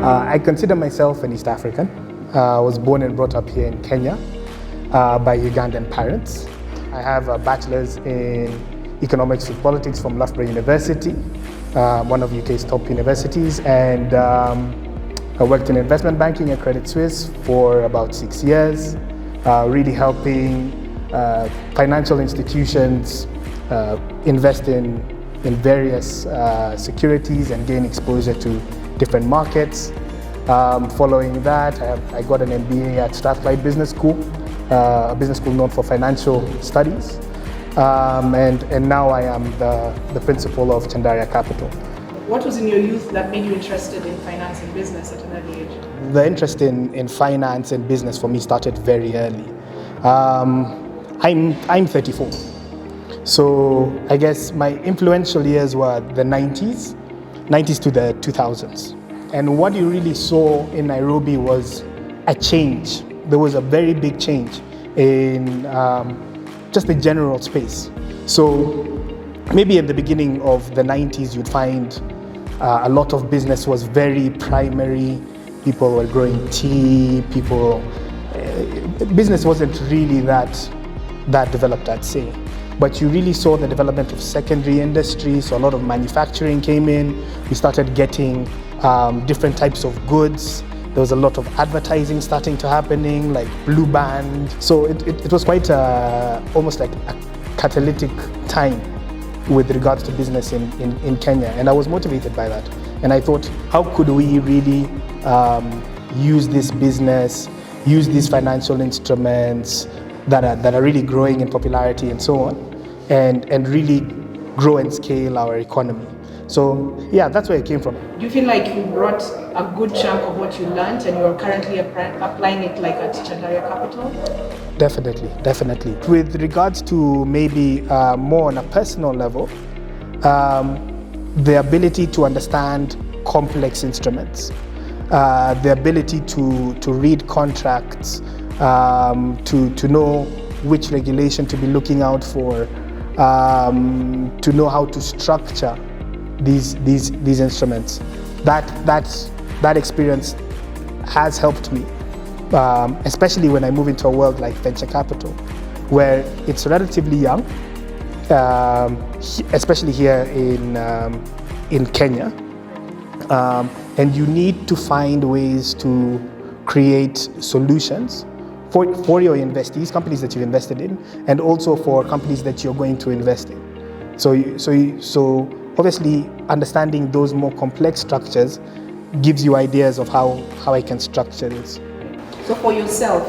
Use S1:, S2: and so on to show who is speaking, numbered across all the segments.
S1: I consider myself an East African. I was born and brought up here in Kenya by Ugandan parents. I have a bachelor's in economics with politics from Loughborough University, one of UK's top universities, and I worked in investment banking at Credit Suisse for about 6 years, really helping financial institutions invest in various securities and gain exposure to different markets. Following that, I got an MBA at Strathclyde Business School, a business school known for financial studies. And now I am the principal of Chandaria Capital.
S2: What was in your youth that made you interested in finance and business at an early age?
S1: The interest in finance and business for me started very early. I'm 34. So I guess my influential years were the 90s to the 2000s. And what you really saw in Nairobi was a change. There was a very big change in just the general space. So maybe at the beginning of the 90s, you'd find a lot of business was very primary. People were growing tea, business wasn't really that developed, I'd say. But you really saw the development of secondary industry, so a lot of manufacturing came in. We started getting different types of goods. There was a lot of advertising starting to happening, like Blue Band. So it was quite almost like a catalytic time with regards to business in Kenya. And I was motivated by that. And I thought, how could we really use this business, use these financial instruments that are really growing in popularity and so on, and really grow and scale our economy. So yeah, that's where it came from.
S2: Do you feel like you brought a good chunk of what you learned and you're currently applying it like at Chandaria Capital?
S1: Definitely. With regards to maybe more on a personal level, the ability to understand complex instruments, the ability to read contracts, to know which regulation to be looking out for, to know how to structure these instruments. That experience has helped me, especially when I move into a world like venture capital, where it's relatively young, especially here in Kenya, and you need to find ways to create solutions for your investees, companies that you've invested in, and also for companies that you're going to invest in. So obviously, understanding those more complex structures gives you ideas of how I can structure this.
S2: So for yourself,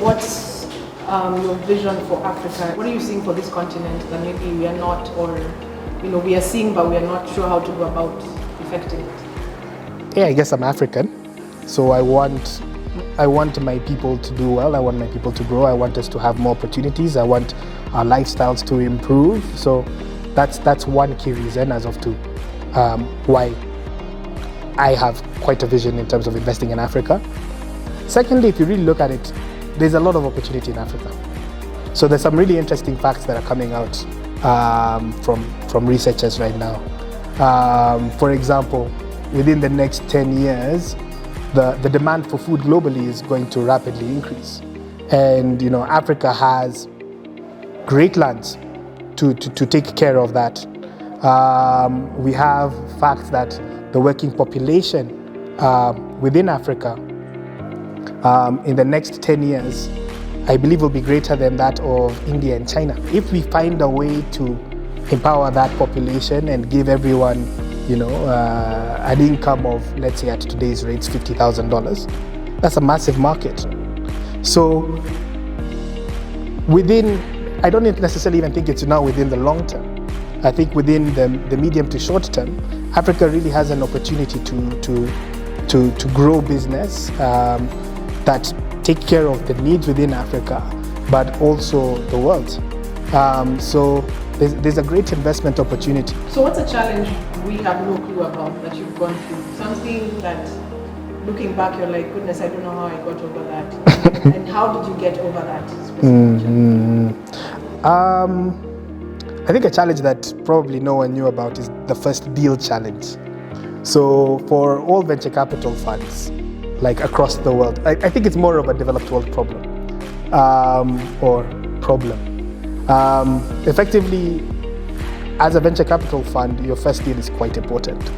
S2: what's your vision for Africa? What are you seeing for this continent that maybe we are not, or we are seeing but we are not sure how to go about effecting it?
S1: Yeah, I guess I'm African, so I want my people to do well. I want my people to grow. I want us to have more opportunities. I want our lifestyles to improve. So that's one key reason as of to why I have quite a vision in terms of investing in Africa. Secondly, if you really look at it, there's a lot of opportunity in Africa. So there's some really interesting facts that are coming out from researchers right now. For example, within the next 10 years, the demand for food globally is going to rapidly increase. And Africa has great lands to take care of that. We have facts that the working population within Africa in the next 10 years, I believe will be greater than that of India and China. If we find a way to empower that population and give everyone an income of, let's say at today's rates, $50,000, that's a massive market. So I don't necessarily even think it's now within the long term. I think within the medium to short term, Africa really has an opportunity to grow business that take care of the needs within Africa, but also the world. So there's a great investment opportunity.
S2: So what's a challenge we have no clue about that you've gone through? Something that, looking back, you're like, goodness, I don't know how I got over that. And how did you get over that
S1: I think a challenge that probably no one knew about is the first deal challenge. So for all venture capital funds, like across the world, I think it's more of a developed world problem, or problem. Effectively, as a venture capital fund, your first deal is quite important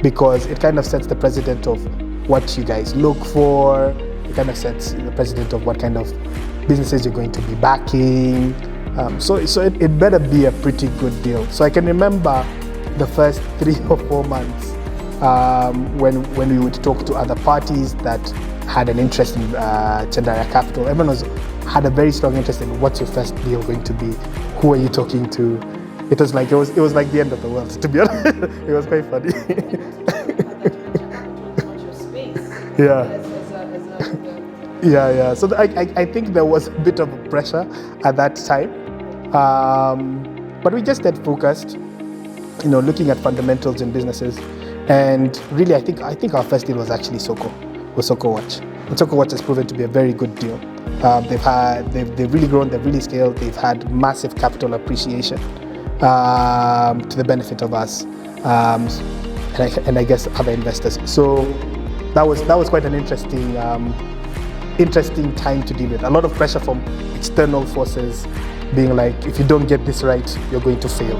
S1: because it kind of sets the precedent of what you guys look for. It kind of sets the precedent of what kind of businesses you're going to be backing. So it better be a pretty good deal. So I can remember the first 3 or 4 months when we would talk to other parties that had an interest in Chandara Capital. Everyone had a very strong interest in what's your first deal going to be, who are you talking to. It was like the end of the world, to be honest. It was quite funny. Yeah. Yeah. So I think there was a bit of pressure at that time, but we just stayed focused, looking at fundamentals in businesses, and really I think our first deal was actually Soko Watch. And Soko Watch has proven to be a very good deal. They've really grown, they've really scaled, they've had massive capital appreciation to the benefit of us, and I guess other investors. So that was quite an interesting time to deal with. A lot of pressure from external forces being like, if you don't get this right, you're going to fail.